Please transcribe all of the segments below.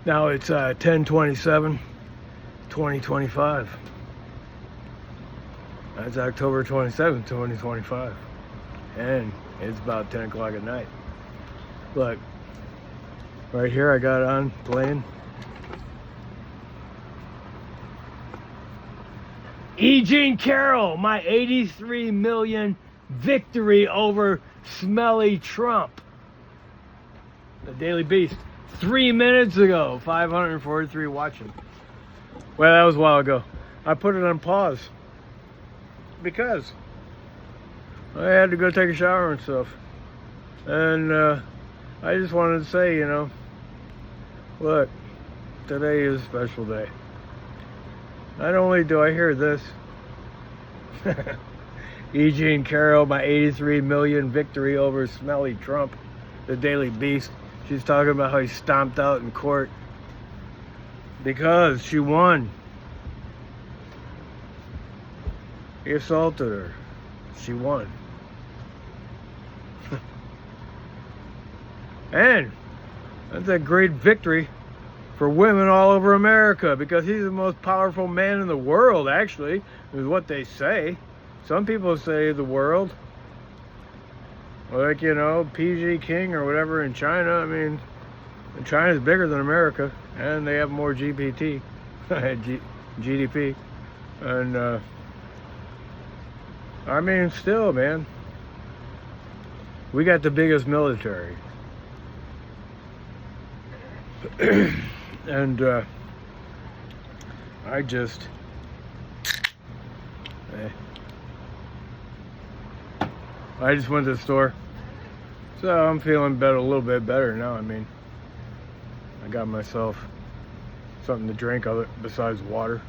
Now it's 10/27, 2025. That's October 27th, 2025. And it's about 10 o'clock at night. Look, right here I got on playing E. Jean Carroll, my 83 million victory over smelly Trump. The Daily Beast. 3 minutes ago, 543 watching. Well, that was a while ago. I put it on pause because I had to go take a shower and stuff. And I just wanted to say, look, today is a special day. Not only do I hear this, E. Jean Carroll, my 83 million victory over smelly Trump, the Daily Beast. She's talking about how he stomped out in court because she won. He assaulted her. She won. And that's a great victory for women all over America, because he's the most powerful man in the world, actually, is what they say. Some people say the world. Like, PG King or whatever in China. I mean, China's bigger than America, and they have more GDP. And, I mean, still, man, we got the biggest military. And I just went to the store, so I'm feeling better, a little bit better now. I mean, I got myself something to drink other besides water.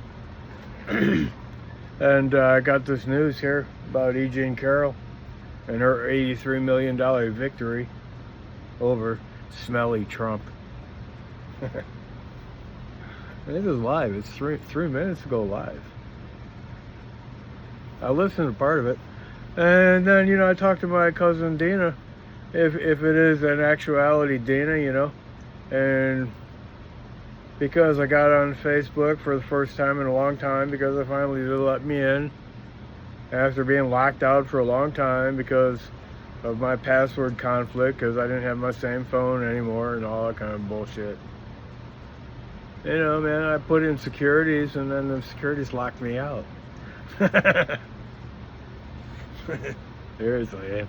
And I got this news here about E. Jean Carroll and her $83 million victory over smelly Trump. This is live. It's three minutes ago live. I listened to part of it. And then, I talked to my cousin Deena, if it is in actuality Deena, and because I got on Facebook for the first time in a long time, because I finally did let me in after being locked out for a long time because of my password conflict, because I didn't have my same phone anymore and all that kind of bullshit. Man, I put in securities, and then the securities locked me out. Seriously,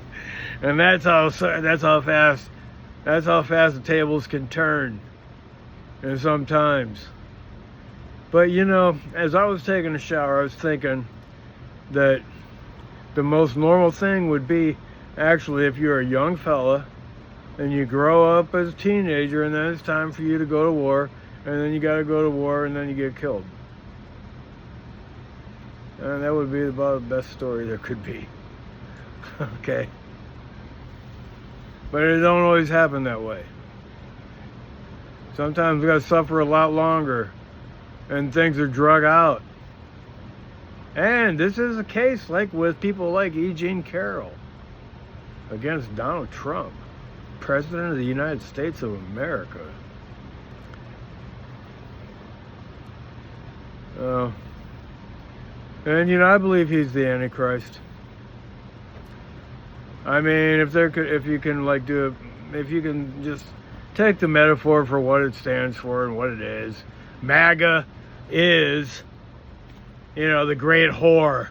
and that's how fast the tables can turn. And sometimes, but as I was taking a shower, I was thinking that the most normal thing would be, actually, if you're a young fella and you grow up as a teenager, and then it's time for you to go to war, and then you got to go to war, and then you get killed. And that would be about the best story there could be. Okay. But it don't always happen that way. Sometimes we got to suffer a lot longer, and things are drug out. And this is a case like with people like E. Jean Carroll against Donald Trump, President of the United States of America. And I believe he's the Antichrist. I mean, if you can just take the metaphor for what it stands for and what it is. MAGA is, the great whore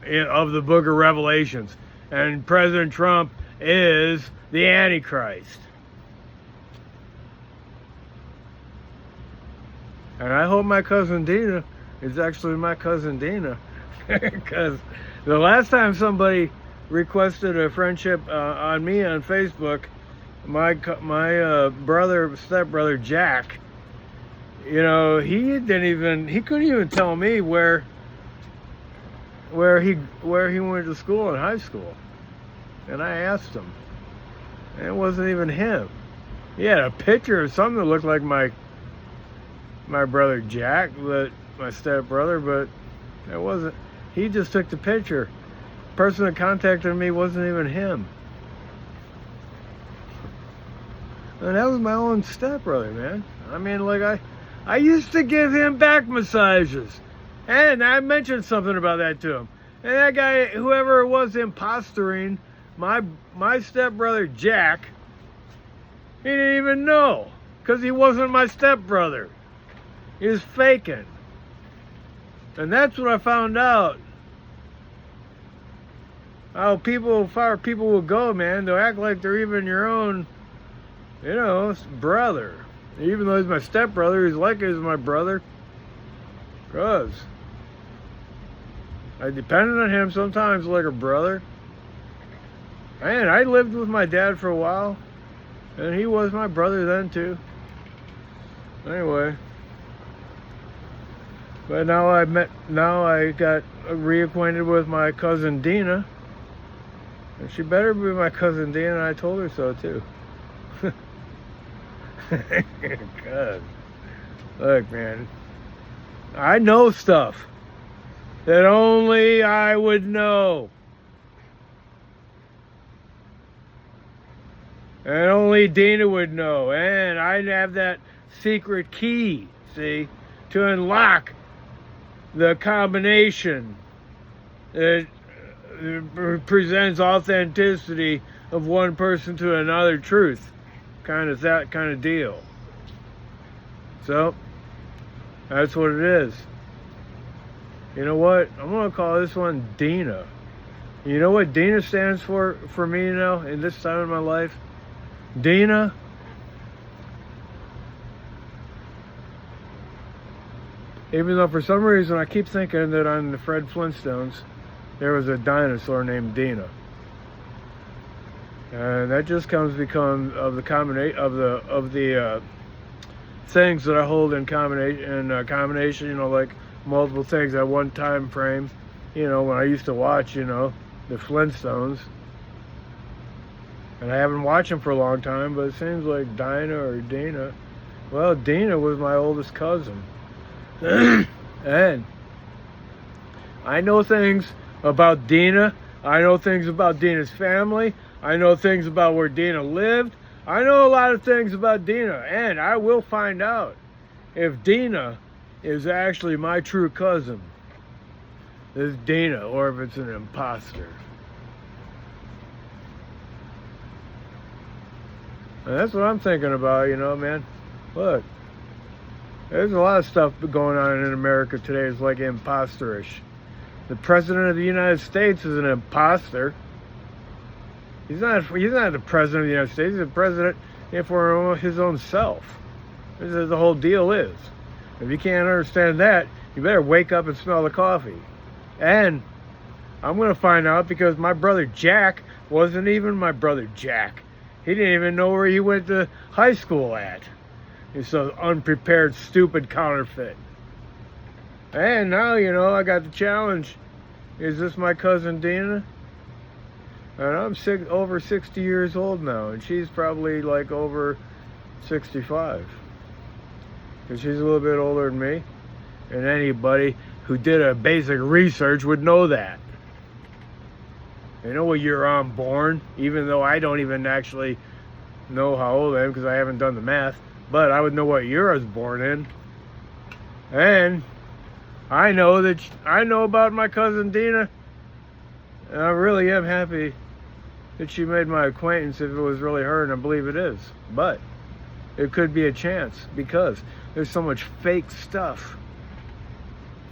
of the Book of Revelations, and President Trump is the Antichrist. And I hope my cousin Deena is actually my cousin Deena, because the last time somebody requested a friendship on me on Facebook, my stepbrother Jack, he couldn't even tell me where he went to school in high school. And I asked him, and it wasn't even him. He had a picture of something that looked like my brother Jack, but my stepbrother, but it wasn't. He just took the picture. The person that contacted me wasn't even him. And that was my own stepbrother, man. I mean, like, I used to give him back massages. And I mentioned something about that to him. And that guy, whoever it was impostering, my stepbrother Jack, he didn't even know. Because he wasn't my stepbrother. He was faking. And that's what I found out. How far people will go, man. They'll act like they're even your own, brother. Even though he's my stepbrother, he's like he's my brother. Because I depended on him sometimes like a brother. And I lived with my dad for a while. And he was my brother then too. Anyway. But now I got reacquainted with my cousin Deena. And she better be my cousin Deena, and I told her so too. God. Look, man. I know stuff that only I would know. And only Deena would know. And I'd have that secret key, see, to unlock the combination that presents authenticity of one person to another truth. That kind of deal. So, that's what it is. You know what? I'm going to call this one Deena. You know what Deena stands for me now in this time in my life? Deena. Even though for some reason I keep thinking that on the Fred Flintstones there was a dinosaur named Deena, and that just comes because of the combination of the things that I hold in combination. Like multiple things at one time frame. When I used to watch, the Flintstones, and I haven't watched them for a long time, but it seems like Dinah or Deena. Well, Deena was my oldest cousin. And I know things about Deena. I know things about Deena's family. I know things about where Deena lived. I know a lot of things about Deena, and I will find out if Deena is actually my true cousin, this Deena, or if it's an imposter. And that's what I'm thinking about, man. Look. There's a lot of stuff going on in America today. It's like imposterish. The president of the United States is an imposter. He's not the president of the United States. He's the president for his own self. This is the whole deal is. If you can't understand that, you better wake up and smell the coffee. And I'm going to find out because my brother Jack wasn't even my brother Jack. He didn't even know where he went to high school at. He's so unprepared, stupid counterfeit. And now, I got the challenge. Is this my cousin Deena? And I'm over 60 years old now, and she's probably like over 65. Because she's a little bit older than me. And anybody who did a basic research would know that. They know what year I'm born, even though I don't even actually know how old I am because I haven't done the math. But I would know what year I was born in. And I know about my cousin Deena. And I really am happy that she made my acquaintance if it was really her, and I believe it is. But it could be a chance because there's so much fake stuff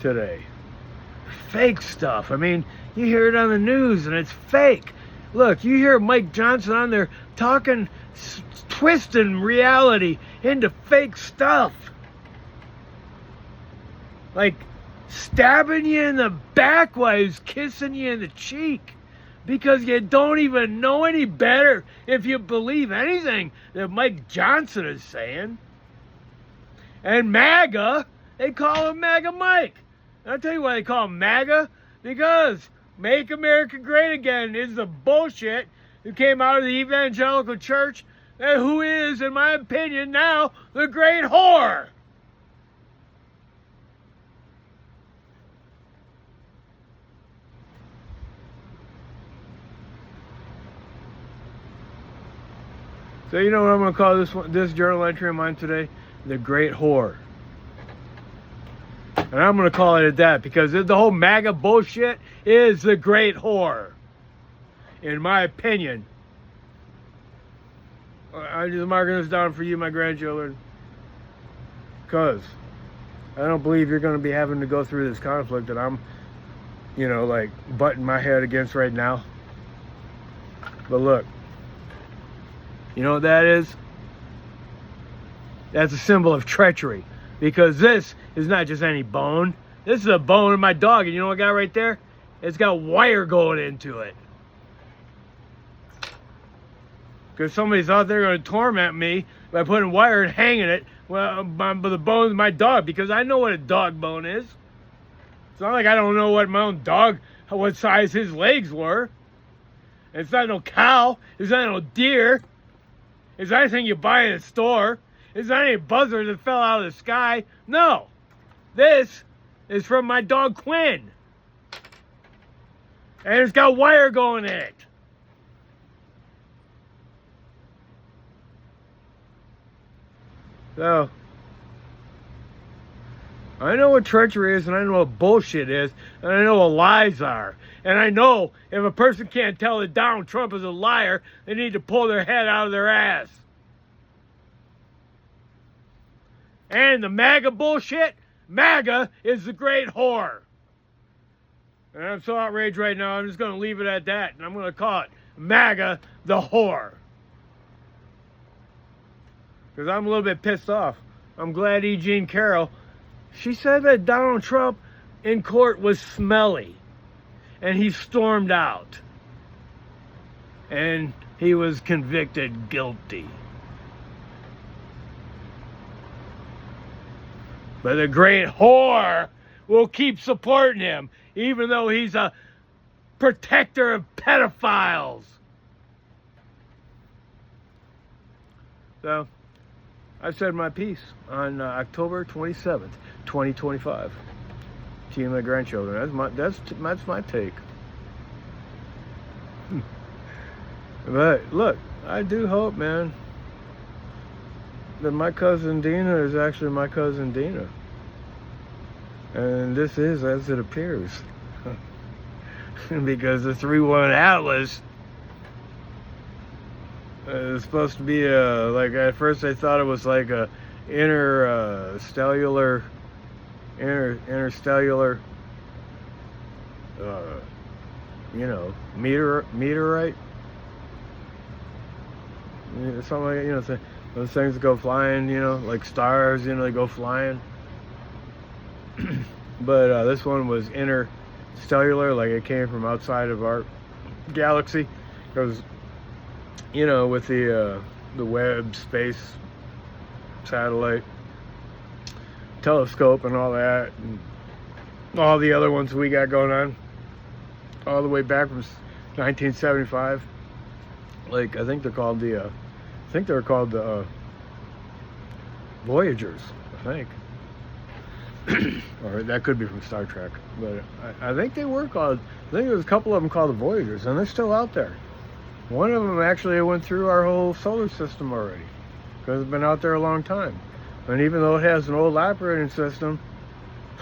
today. Fake stuff. I mean, you hear it on the news and it's fake. Look, you hear Mike Johnson on there talking, twisting reality into fake stuff. Like stabbing you in the back while he's kissing you in the cheek. Because you don't even know any better if you believe anything that Mike Johnson is saying. And MAGA, they call him MAGA Mike. And I'll tell you why they call him MAGA. Because Make America Great Again is the bullshit who came out of the evangelical church, and who is, in my opinion, now the great whore. So you know what I'm going to call this journal entry of mine today? The Great Whore. And I'm going to call it at that because the whole MAGA bullshit is the Great Whore. In my opinion. I'm just marking this down for you, my grandchildren. Because I don't believe you're going to be having to go through this conflict that I'm, like butting my head against right now. But look, you know what that is? That's a symbol of treachery. Because this is not just any bone. This is a bone of my dog. And you know what I got right there? It's got wire going into it. Because somebody's out there going to torment me by putting wire and hanging it by the bones of my dog. Because I know what a dog bone is. It's not like I don't know what my own dog, what size his legs were. It's not no cow. It's not no deer. It's not anything you buy in a store. It's not any buzzard that fell out of the sky. No. This is from my dog Quinn. And it's got wire going in it. So, I know what treachery is, and I know what bullshit is, and I know what lies are. And I know if a person can't tell that Donald Trump is a liar, they need to pull their head out of their ass. And the MAGA bullshit, MAGA is the Great Whore. And I'm so outraged right now, I'm just going to leave it at that, and I'm going to call it MAGA the Whore. Because I'm a little bit pissed off. I'm glad E. Jean Carroll, she said that Donald Trump in court was smelly. And he stormed out. And he was convicted guilty. But the Great Whore will keep supporting him, even though he's a protector of pedophiles. So, I've said my piece on October 27th, 2025. To you and my grandchildren. That's my take. But look, I do hope, man, that my cousin Deena is actually my cousin Deena. And this is as it appears. Because the 3-1 Atlas is supposed to be like at first I thought it was like a interstellar meteorite, something like those things that go flying, like stars, they go flying. But this one was interstellar, like it came from outside of our galaxy, because with the Webb space satellite telescope and all that, and all the other ones we got going on, all the way back from 1975. Like I think they were called the Voyagers, I think. Or that could be from Star Trek, but I think they were called. I think there was a couple of them called the Voyagers, and they're still out there. One of them actually went through our whole solar system already, because it's been out there a long time. And even though it has an old operating system,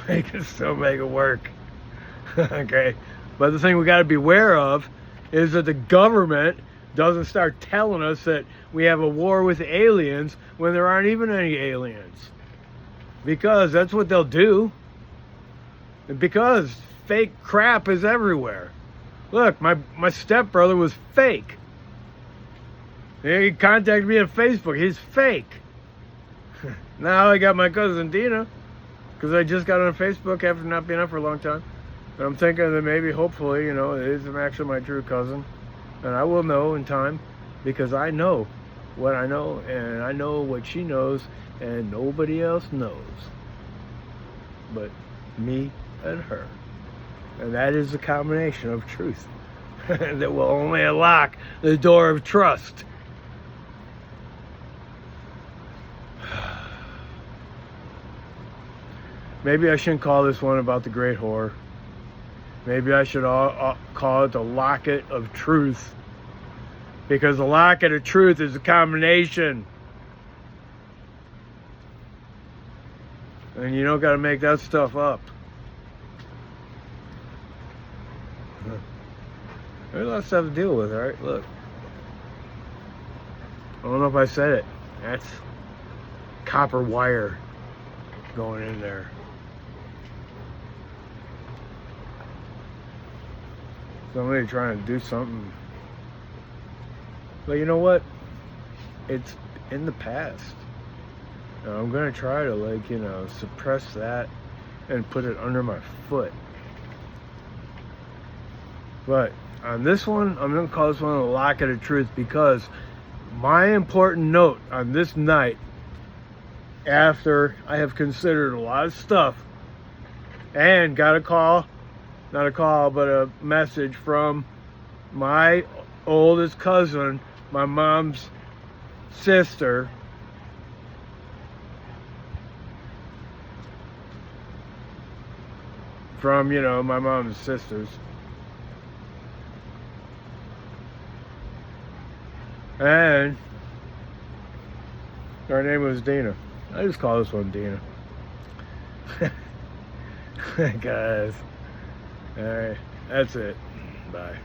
they can still make it work. Okay, but the thing we got to be aware of is that the government doesn't start telling us that we have a war with aliens when there aren't even any aliens. Because that's what they'll do. Because fake crap is everywhere. Look, my stepbrother was fake. He contacted me on Facebook. He's fake. Now I got my cousin Deena, because I just got on Facebook after not being on for a long time. And I'm thinking that maybe, hopefully, it is actually my true cousin. And I will know in time, because I know what I know, and I know what she knows, and nobody else knows but me and her. And that is the combination of truth that will only unlock the door of trust. Maybe I shouldn't call this one about the Great Whore. Maybe I should call it the Locket of Truth. Because the locket of truth is a combination. And you don't got to make that stuff up. There's a lot of stuff to deal with, alright? Look. I don't know if I said it. That's copper wire going in there. Somebody trying to do something. But you know what? It's in the past. Now, I'm going to try to, like, you know, suppress that and put it under my foot. But on this one, I'm going to call this one a locket of truth, because my important note on this night, after I have considered a lot of stuff and got a call, not a call, but a message from my oldest cousin, my mom's sister, from, you know, my mom's sisters. And her name was Deena. I just call this one Deena. Guys. Alright, that's it. Bye.